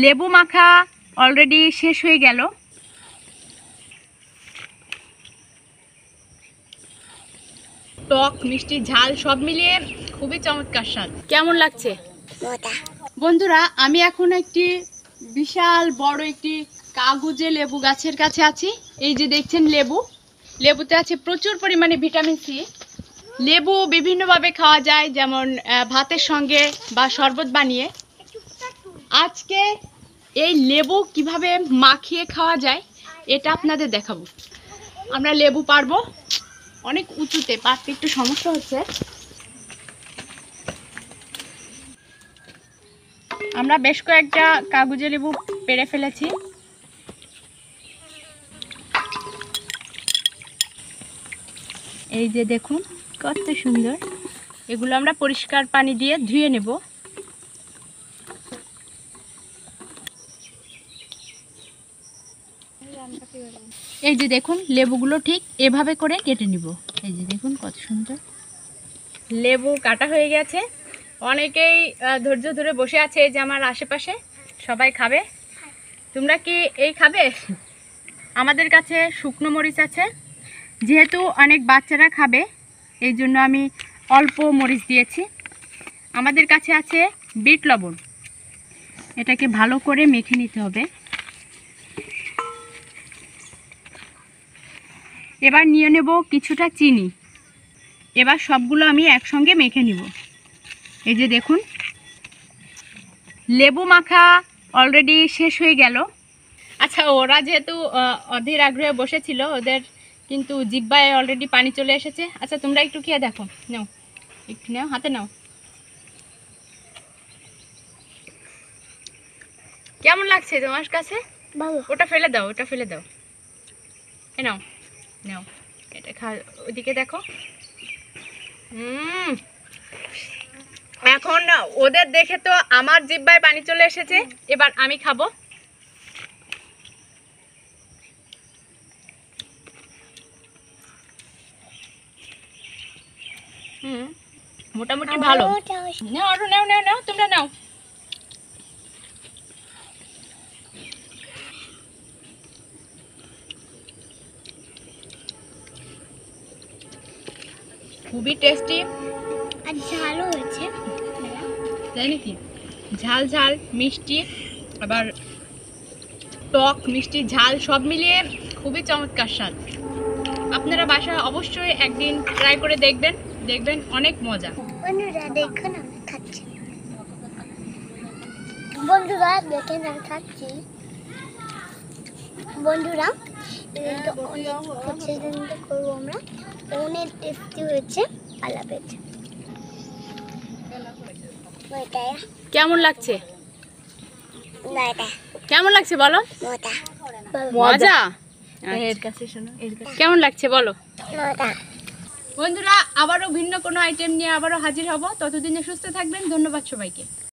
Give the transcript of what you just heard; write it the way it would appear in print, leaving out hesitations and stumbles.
লেবু মাখা অলরেডি শেষ হয়ে গেল। টক মিষ্টি ঝাল সব মিলিয়ে খুবই চমৎকার স্বাদ। কেমন লাগছে বন্ধুরা? আমি এখন একটি বিশাল বড় একটি কাগজে লেবু গাছের কাছে আছি। এই যে দেখছেন লেবুতে আছে প্রচুর পরিমাণে ভিটামিন সি। লেবু বিভিন্নভাবে খাওয়া যায়, যেমন ভাতের সঙ্গে বা শরবত বানিয়ে। আজকে এই লেবু কিভাবে মাখিয়ে খাওয়া যায় এটা আপনাদের দেখাবো। আমরা লেবু পারবো, অনেক উঁচুতে, পারতে একটু সমস্যা হচ্ছে। আমরা বেশ কয়েকটা কাগজে লেবু পেড়ে ফেলেছি। এই যে দেখুন কত সুন্দর। এগুলো আমরা পরিষ্কার পানি দিয়ে ধুয়ে নেব। এই যে দেখুন লেবুগুলো ঠিক এভাবে করে কেটে নিব। এই যে দেখুন কত সুন্দর লেবু কাটা হয়ে গেছে। অনেকেই ধৈর্য ধরে বসে আছে, এই যে আমার আশেপাশে সবাই খাবে। তোমরা কি এই খাবে? আমাদের কাছে শুকনো মরিচ আছে, যেহেতু অনেক বাচ্চারা খাবে এই জন্য আমি অল্প মরিচ দিয়েছি। আমাদের কাছে আছে বিট লবণ, এটাকে ভালো করে মেখে নিতে হবে। এবার নিয়ে নেব কিছুটা চিনি। এবার সবগুলো আমি একসঙ্গে মেখে নিব। এই যে দেখুন লেবু মাখা অলরেডি শেষ হয়ে গেল। আচ্ছা, ওরা যেহেতু অধীর আগ্রহে বসেছিল, ওদের কিন্তু জিহ্বায় অলরেডি পানি চলে এসেছে। আচ্ছা, তোমরা একটু খেয়ে দেখো, নাও একটু নাও, হাতে নাও। কেমন লাগছে তোমার কাছে? ওটা ফেলে দাও, ওটা ফেলে দাও। এ নাও নাও, এটা খা, ওইদিকে দেখো। এখন ওদের দেখে তো আমার জিহ্বায় পানি চলে এসেছে, এবার আমি খাবো। মোটামুটি ভালো। নাও আরো, নাও নাও নাও, তোমরা নাও। খুবই টেস্টি আর ঝালও হয়েছে, তাই নাকি? ঝাল ঝাল মিষ্টি, আবার টক মিষ্টি ঝাল সব মিলিয়ে খুবই চমৎকার স্বাদ। আপনারা বাসায় অবশ্যই একদিন ট্রাই করে দেখবেন, দেখবেন অনেক মজা। বন্ধুরা দেখুন আমি খাচ্ছি, বন্ধুরা দেখেন আমি খাচ্ছি। বন্ধুরা করবো আমরা, অনেক টেস্টি হয়েছে, আলাপ হয়েছে। কেমন লাগছে? কেমন লাগছে বলো? মজা। কেমন লাগছে বলো? বন্ধুরা আবারও ভিন্ন কোনো আইটেম নিয়ে আবারও হাজির হব। ততদিনে সুস্থ থাকবেন। ধন্যবাদ সবাইকে।